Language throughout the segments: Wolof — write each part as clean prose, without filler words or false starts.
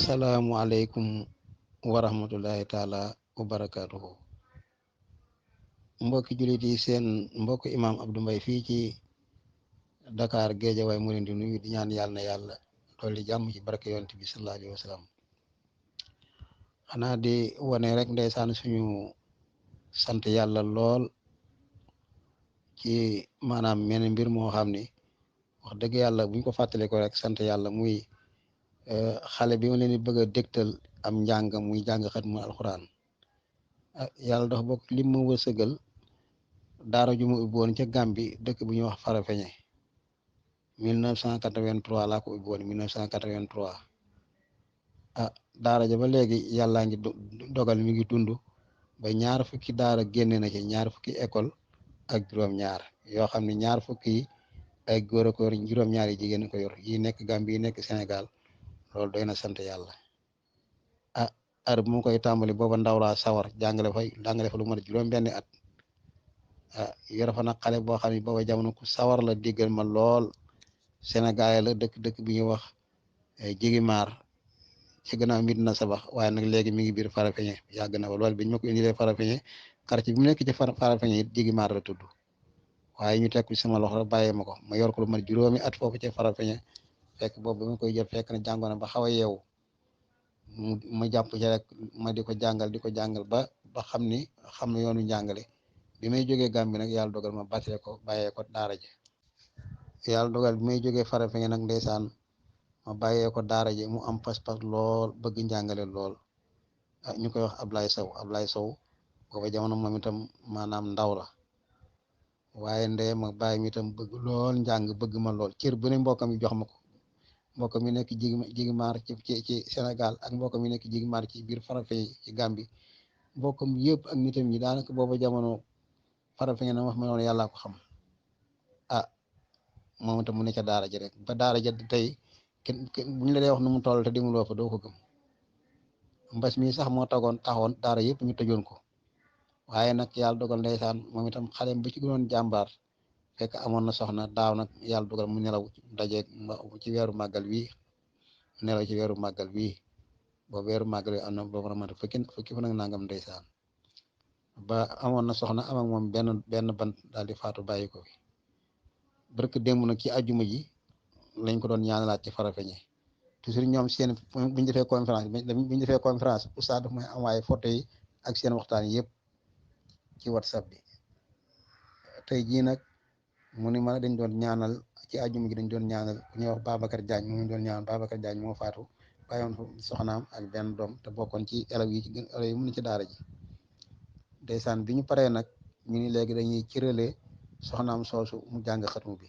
asalaamualeykum wa rahmatullahi taala wa barakaatuhu. Mbokki jullit yi, seen mbokk imaam Abdou Mbaye fii ci Dakar Géejawaay mu leen di nuyu di ñaan yàlla na yàlla dolli jàmm ci barke yonent bi sallallahu alayhi wa sallam. xanaa di wane rek ndeysaan suñu sant yàlla lool ci maanaam mel mbir moo xam ni wax dëgg yàlla buñ ko fàttale ko rek sant yàlla muy xale bi ma leen di bëgg a dégtal am njàng muy jàng xat mu alxuraan. Yàlla dafa bokk lim ma wërsëgal daara ju ma ubbi woon ca Gàmbi dëkk bu ñuy wax Farafeñe 1983 laa ko ubbi woon 1983. Daara ja ba léegi yàllaa ngi dogal mi ngi dund ba ñaar fukki daara génne na ci ñaar fukki école ak juróom-ñaar yoo xam ne ñaar fukki yi ay góor ak juróom-ñaar yi jigéen ko yor yi nekk Gàmbi yi nekk Sénégal. loolu doy na sant yàlla. Ar bu mu koy tàmbali booba ndaw laa sawar jàngale fa lu mat juróom-benni at. Yor fa nag xale boo xam ne booba jamono ku sawar la diggal ma lool. Sénégal la dëkk bi ñuy wax Jigimar ci gannaaw Medina Sabax waaye nag léegi mi ngi biir Farafeñe yàgg na fa lool biñ ma ko indilee Farafeñe quartier bi mu nekk ci Farafeñe it Jigimar la tudd waaye ñu teg ci sama loxo rek bàyyee ma ko ma yor ko lu mat juróomi at foofu ci Farafeñe fekk boobu ba ma koy jël fekk na jàngoon ba xaw a yeewu ma jàpp ci rek ma di ko jàngal ba xam na yoonu njàngale bi may jógee Gàmbi nag yàlla dogal ma bàccee ko bàyyee ko daara ji. Yàlla dogal bi may jógee Farafeñe nag ndeysaan ma bàyyee ko daara ji mu am pas-pas lool bëgg njàngale lool. Ñu koy wax Ablaye Sow booba jamono moom itam maanaam ndaw la waaye ndee ma bàyyi mi itam bëgg lool njàng bëgg ma lool cër bu ne mbokkam yi jox ma ko. mbokk mi nekk Jigimar ci Sénégal ak mbokk mi nekk Jigimar ci biir Farafeñe ci Gàmbi mbokkam yëpp ak nitam ñi daanaka booba jamono Farafeñe na wax ma noonu yàllaa ko xam. Moom itam mu ne ca daara ji rek ba daara ja tey kenn bu ñu la dee wax nu mu toll te dimuloo fa doo ko gëm. Mbas mi sax moo taxoon daara yëpp ñu tëjoon ko waaye nag yàlla dogal ndeysaan moom itam xale bu ci gënoon jàmbaar fekk amoon na soxna daaw nag yàlla dogal mu nelaw dajeeg ci weeru màggal bii nelaw ci weeru màggal bii boobu weeru màggal am na boobu nag fukki fan ak nangam ndeysaan ba amoon na soxna am ak moom benn bant daal di faatu bàyyi ko fi. barke démb nag ci àjjuma ji lañ ko doon ñaanalaat ci Farafeñe toujours ñoom seen bu ñu defee conférence oustaz daf may envoyé photo yi ak seen waxtaan yëpp ci WhatsApp bi. tey jii nag mu ni ma dañ doon ñaanal ci àjjuma ji dañ doon ñaanal ku ñuy wax Babacar Diagne mu ngi doon ñaanal Babacar Diagne moo faatu bàyyoon soxnaam ak benn doom te bokkoon ci élèves yi ci gën élèves yi mu ni ci daara ji. ndeysaan bi ñu paree nag ñu ni léegi dañuy cërale soxnaam soosu mu jàng xatmu bi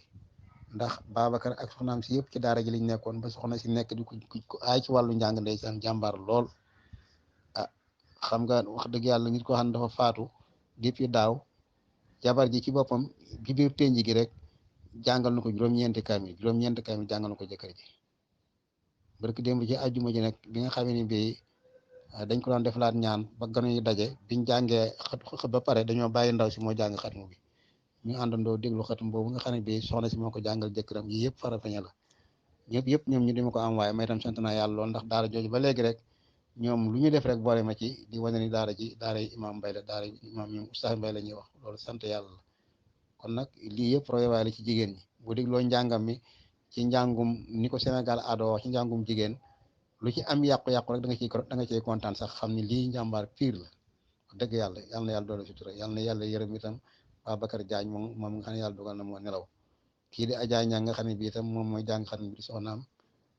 ndax Babacar ak soxnaam si yëpp ci daara ji lañ nekkoon ba soxna si nekk di ko aay ci wàllu njàng ndeysaan jàmbaar lool. Xam nga wax dëgg yàlla nit ko xam ne dafa faatu depuis daaw jabar ji ci boppam ci biir penj gi rek jàngal na ko juróom-ñeenti kaamil jàngal na ko jëkkër ji. barki démb ci àjjuma ji nag bi nga xamee ni bii dañ ko doon defalaat ñaan ba ganu yi daje biñ jàngee xat ba pare dañoo bàyyi ndaw si moo jàng xatmu bi ñu àndandoo déglu xatum boobu nga xam ne bii soxna si moo ko jàngal jëkkëram yi yëpp Farafeñe la yëpp ñoom ñu dima ko envoyé may tam sant naa yàlla lool ndax daara jooju ba léegi rek ñoom lu ñu def rek boole ma ci di wane ni daara ji daara imaam Mbay la daara imaam ñoom Oustaz Mbay la ñuy wax loolu sant yàlla la. kon nag lii yëpp royewaay la ci jigéen ñi bu dégloo njàngam mi ci njàngum ni ko Sénégal aadoo wax ci njàngum jigéen lu ci am yàqu-yàqu rek da nga ciy kontaan sax xam ni lii njàmbaar pire la wax dëgg yàlla na yàlla doole sutura yàlla na yàlla yërëm itam Babacar Diagne moom nga xam ne yàlla dogal na moo nelaw kii di Adja Ñang nga xam ne bii itam moom mooy jàng xam ne bi di soxnaam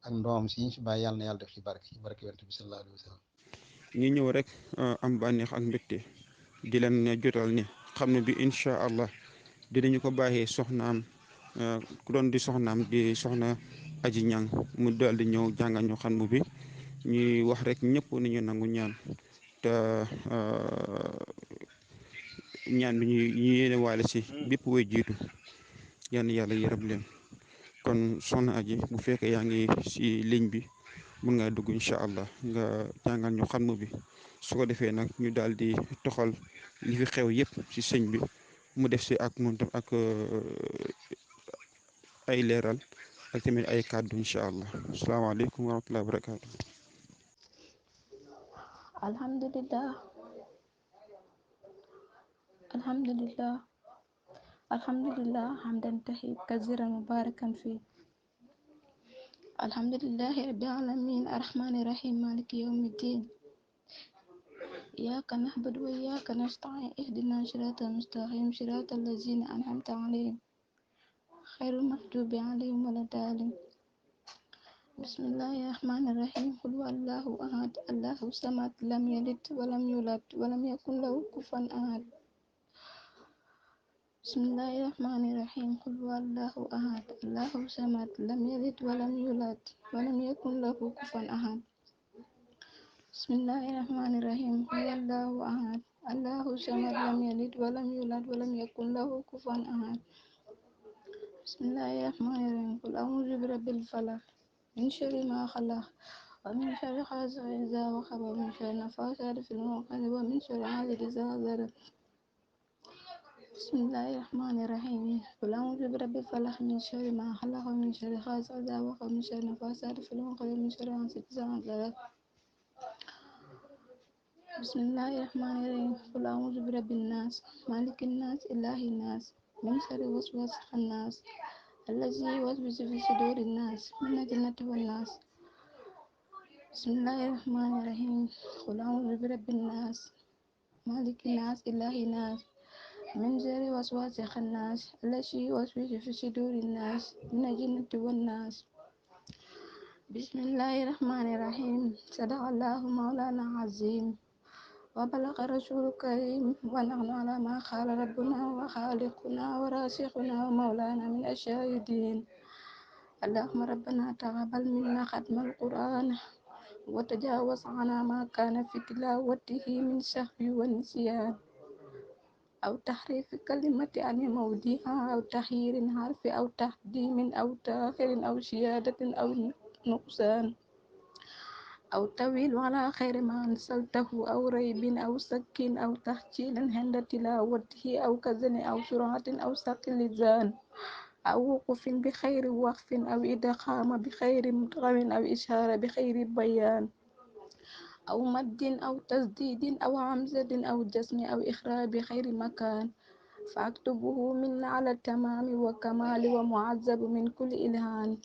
ak ndoom si ñu fi bàyyi yàlla na yàlla def ci barke yonent bi sallallahu alayhi wa sallam. ñi ñëw rek am bànneex ak mbégte di leen jotal ni xam ne bi incha allah dinañu ko bàyyee soxnaam ku doon di soxnaam di soxna Aji Ñang mu daal di ñëw jàngal ñu xam bi ñuy wax rek ñëpp ni ñu nangu ñaan te ñaan bi ñu yéene waale si bépp way jiitu yal na yàlla yërëm leen kon soxna Aji bu fekkee yaa ngi si ligne bi mun ngaa dugg incha allah nga jàngal ñu xatmu bi su ko defee nag ñu daal di toxal li fi xew yëpp ci sëñ bi mu def si ak moom tam ak ay leeral ak tamit ay kàddu incha allah asalaamaaleykum wa rahmatulah wa barakaatu. alhamdulillah alhamdulillah alhamdulillah hamdan tahib kaziran mubarakan fi alhamdulillahi rabbil alamin arrahmanir rahim maliki yawmiddin iyyaka na'budu wa iyyaka nasta'in ihdina siratal mustaqim siratal ladzina an'amta 'alaihim ghairil maghdubi 'alaihim waladdallin bismillahirrahmanirrahim qul huwallahu ahad allahus samad lam yalid walam yulad walam yakul lahu kufuwan ahad bismillahirrahmanirrahim qul huwallahu ahad allahus samad lam yalid walam yulad walam yakul lahu kufuwan ahad bismillahirrahmanirrahim qul huwallahu ahad allahus samad lam yalid walam yulad walam yakul lahu kufuwan ahad bismillahirrahmanirrahim qul a'udzu birabbil falaq min syarri ma khalaq wa min syarri ghasiqin idza waqab wa min syarri nafathati fil 'uqad wa min syarri hasidin idza hasad bismillahirrahmanirrahim qul a'udzu birabbil falaq min syarri ma khalaq wa min syarri ghasiqin idza waqab wa min syarri nafathati fil 'uqad wa min syarri hasidin idza hasad bismillahirrahmanirrahim qul a'udzu birabbin nas malikin nas ilahin nas min syarri waswasil khannas allazi yuwaswisu fi sudurin nas minal jinnati wan nas bismillahirrahmanirrahim qul a'udzu birabbin nas malikin nas ilahin nas min syarri waswasil khannas allazi yuwaswisu fi sudurin nas minal jinnati wan nas bismillahirrahmanirrahim sadaqallahu maulana azim wa balagha rasulul karim wa nahnu ala ma qala rabbuna wa khaliquna wa rasikhuna wa maulana min ash-shahidin allahumma rabbana taqabbal minna khatmal qur'an wa tajawaz anna ma kana fi tilawatihi min sahwi wa nisyan aw tahrifi kalimati an mawdiha aw tahyirin harfi aw taqdimin aw ta'khirin aw ziyadatin aw nuqsan aw tawil ala khayri ma anzaltahu aw raybin aw sakkin aw tahjilin hinda tilawatihi aw kazani aw suratin aw saqil lisan aw wuqufin bi khayri waqfin aw idghama bi khayri mudghamin aw ishara bi khayri bayan aw maddin aw tasdidin aw hamzatin aw jazmi aw ikhraj bi khayri makan faktubuhu minna ala tamami wa kamali wa mu'azzab min kulli ilhan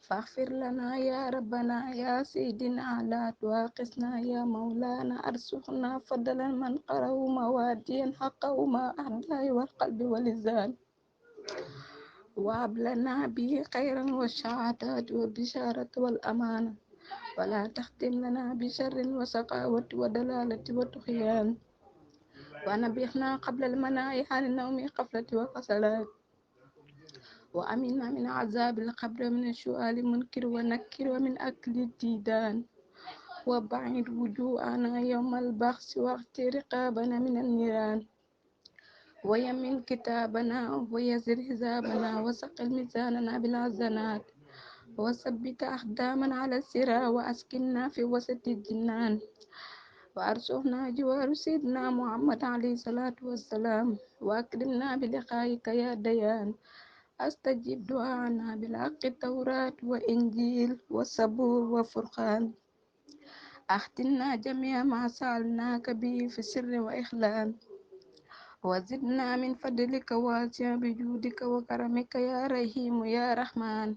faghfir lana ya rabbana ya sayyidina la tu'akhizna ya maulana arzuqna fadlan man qara'u mawadiyan haqqahu ma ahdai wal qalbi wal lisan wa hab lana bihi khairan wa sa'adati wa bisharati wal amana wa la takhtim lana bi sharrin wa saqawati wa dalalati wa tughyan wa nabihna qabla al manaya an nawmi qaflati wa kasalat wa aminna min azabil qabri wa min su'ali munkir wa nakir wa min akli didan wa ba'id wujuhana yawmal baghsi wa aghti riqabana min an-niran wa yamin kitabana wa yazir hizabana wa saqil mizanana bil hasanat wa sabbit aqdamana ala sira wa askinna fi wasati jinan wa arzuqna jiwaru sayyidina Muhammad alayhi salatu wassalam wa akrimna bi liqa'ika ya dayan astajib du'ana bil haqqi tawrat wa injil wa sabur wa furqan ahtinna jami'a ma sa'alnaka bi fi sirri wa ikhlan wa zidna min fadlika wasi'a bi judika wa karamika ya rahim ya rahman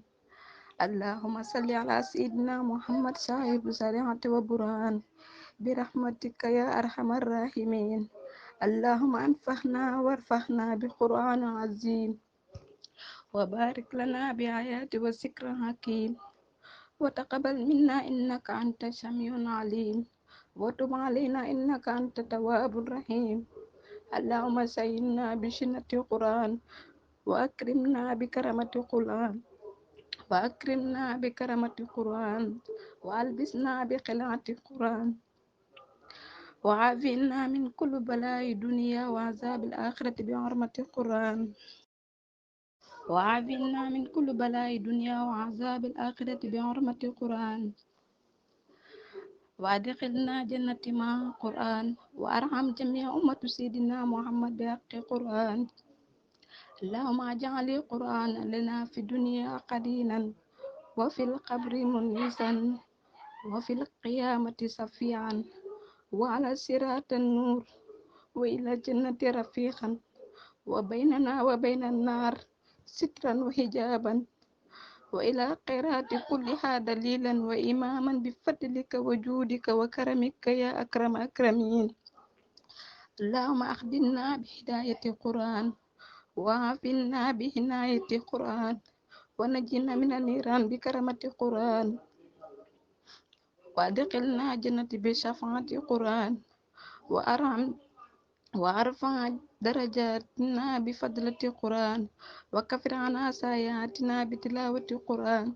allahumma salli ala sayyidina Muhammad sahib sari'ati wa burhan bi rahmatika ya arhamar rahimin allahumma anfa'na warfa'na bi qur'anil azim wa barik lana bi ayati wa zikrin hakim wa taqabbal minna innaka antas samiul alim wa tub alaina innaka antat tawwabur rahim allahumma sayyidna bi sunnati quran wa akrimna bi karamati quran wa akrimna bi karamati quran wa albisna bi khilati quran wa afina min kulli bala'i dunya wa azabil akhirati bi hurmati quran وعافنا من كل بلاء الدنيا وعذاب الآخرة بحرمة القرآن وأدخلنا جنة مع القرآن وأرحم جميع أمة سيدنا محمد بحق القرآن اللهم اجعل القرآن لنا في الدنيا قرينا وفي القبر منيسا وفي القيامة شفيعا وعلى صراط النور وإلى الجنة رفيقا وبيننا وبين النار سترا وحجابا وإلى قراءة كلها دليلا وإماما بفضلك وجودك وكرمك يا أكرم أكرمين. اللهم أخدمنا بهداية القرآن وعافنا بعناية القرآن ونجنا من النيران بكرمة القرآن وأدخلنا جنة بشفاعة القرآن وأرفع درجاتنا بفضلة القرآن وكفر عنا سيئاتنا بتلاوة القرآن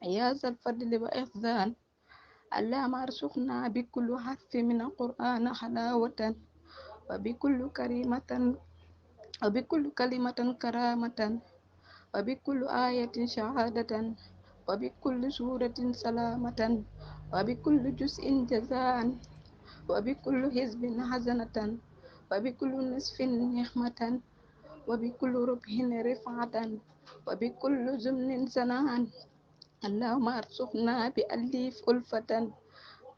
يا ذا الفضل وإحسان. اللهم ارزقنا بكل حرف من القرآن حلاوة وبكل كلمة كرامة وبكل آية شهادة وبكل سورة سلامة وبكل جزء جزاء وبكل حزب حزنة وبكل نصف نعمة وبكل ربح رفعة وبكل زمن سناء. اللهم ارزقنا بألف ألفة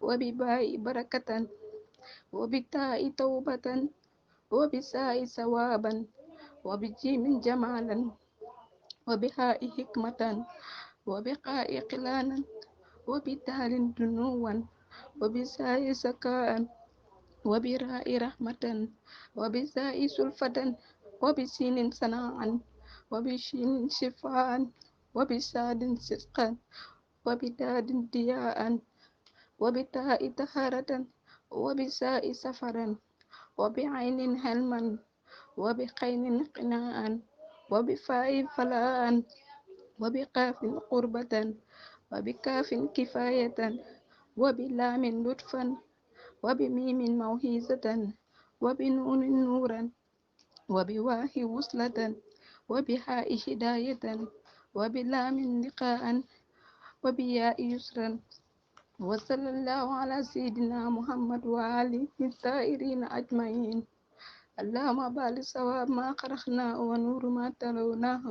وبباء بركة وبتاء توبة وبساء ثوابا وبجيم جمالا وبهاء حكمة وبقاء قلانا وبدال دنوا وبساء سكاء وبراء رحمة وبساء سلفة وبسين سناعا وبشين شفاء وبساد سسقا وبداد دياء وبتاء طهارة وبساء سفرا وبعين هلما وبقين قناء وبفاء فلاء وبقاف قربة وبكاف كفاية وبلام لطفا وبميم موهزة وبنون نورا وبواه وصلة وبهاء هداية وبلام لقاء وبياء يسرا. وصلى الله على سيدنا محمد وآله الطاهرين أجمعين. اللهم بارك ثواب ما قرأناه ونور ما تلوناه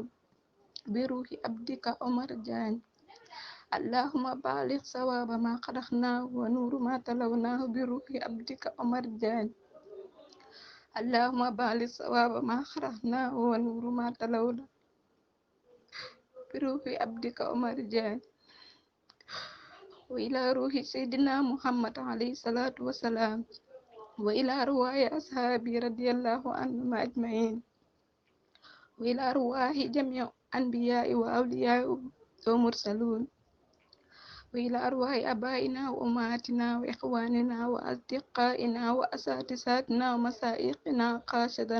بروح عبدك عمر جان. اللهم بارك ثواب ما قرأناه ونور ما تلوناه بروح عبدك عمر جان. اللهم بارك ثواب ما قرأناه ونور ما تلوناه بروح عبدك عمر جان. وإلى روح سيدنا محمد عليه الصلاة والسلام وإلى أرواح أصحابه رضي الله عنهم أجمعين وإلى أرواح جميع الأنبياء وأولياء ومرسلون وإلى أرواح آبائنا وأمهاتنا وإخواننا وأصدقائنا وأساتذتنا ومشايخنا خاصة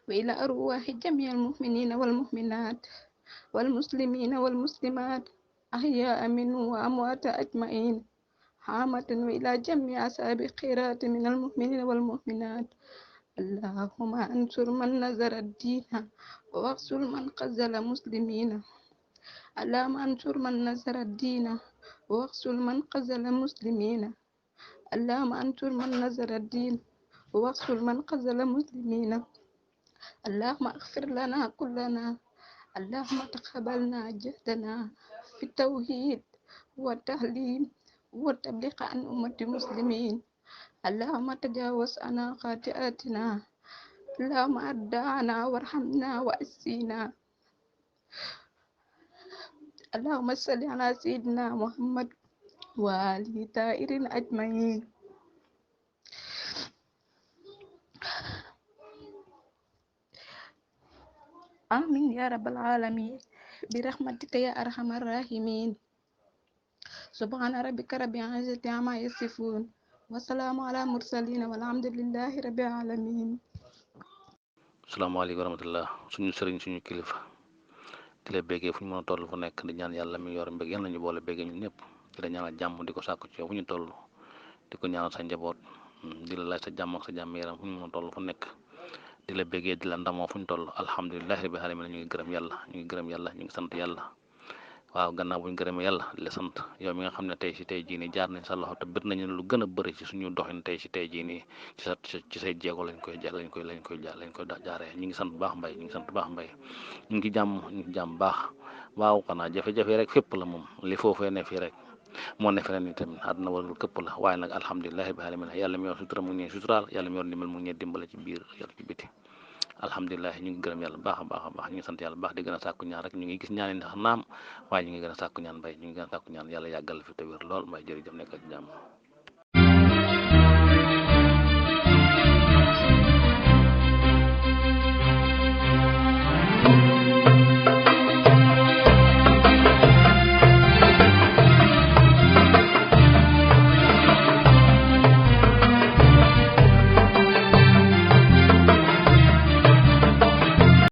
وإلى أرواح جميع المؤمنين والمؤمنات والمسلمين والمسلمات أحياء منهم وأموات أجمعين عامة وإلى جميع أصحاب الخيرات من المؤمنين والمؤمنات. اللهم انصر من نزر الدين واقتل من قتل مسلمين. اللهم انصر من نزر الدين واقتل من قتل مسلمين. اللهم انصر من نزر الدين واقتل من قتل مسلمين. اللهم اغفر لنا كلنا. اللهم تقبلنا جهدنا في التوحيد والتعليم والتبليغ عن أمة المسلمين. اللهم تجاوز عنا خاطئاتنا. اللهم أردعنا وارحمنا وأسينا. اللهم صل على سيدنا محمد وآله الطاهرين أجمعين. آمين يا رب العالمين برحمتك يا أرحم الراحمين. سبحان ربك رب العزة عما يصفون والسلام على المرسلين والحمد لله رب العالمين. asalaamaaleykum wa rahmatullah suñu sëriñ suñu kilifa di la béggee fu ñu mën a toll fu nekk di ñaan yàlla mi yor mbég yal nañu boole béggee ñun ñëpp di la ñaanal jàmm di ko sàkku ci yow fu ñu toll di ko ñaanal sa njaboot di la laaj sa jàmm ak sa jàmm yaram fu ñu mën a toll fu nekk di la béggee di la ndamoo fu ñu toll alhamdulilahi rabbil alamin ñu ngi gërëm yàlla ñu ngi sant yàlla waaw gannaaw bu ñu gërëmee yàlla di la sant yow mi nga xam ne tey jii nii jaar nañ sa loxo te bët nañu lu gën a bëri ci suñu doxin tey jii nii ci say jéego lañ koy jaaree ñu ngi sant bu baax mbay ñu ngi jàmm baax waaw xanaa jafe-jafe rek fépp la moom li foofee ne fii rek moo ne feneen ni tamit àdduna warul këpp la waaye nag alhamdulilahi bi alamin yàlla mi yor sutura mu ngi ñuy suturaal yàlla mi yor ndimbal mu ngi ñuy dimbale ci biir yàlla ci biti alhamdulilah ñu ngi gërëm yàlla baax a baax a baax ñu ngi sant yàlla baax di gën a sàkku ñaan rek ñu ngi gis ñaan yi ndax naam waaye ñu ngi gën a sàkku ñaan mbay ñu ngi gën a sàkku ñaan yàlla yàggal fi te wér lool mbay jërëjëf nekk ak jàmm